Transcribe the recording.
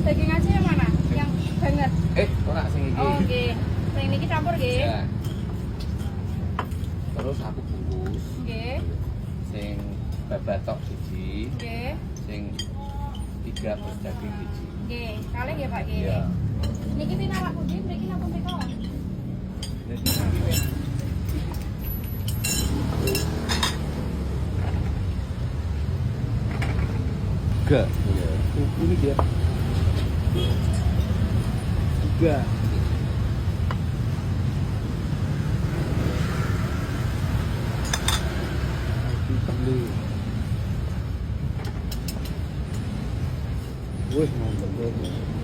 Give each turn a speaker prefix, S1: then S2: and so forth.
S1: daging aja yang mana? Yang banget.
S2: Ora sing iki.
S1: Oh, nggih. Sing niki campur nggih.
S2: Ya. Terus aku bungkus.
S1: Nggih.
S2: Sing babatok siji.
S1: Nggih.
S2: Sing 3 plus daging siji.
S1: Nggih. Kalih nggih Pak nggih.
S2: Iya.
S1: Niki tinawak pundi mriki napa mriko?
S2: Jadi sampai tiga. Ini dia. Tiga. Beli. Wih, mantap banget.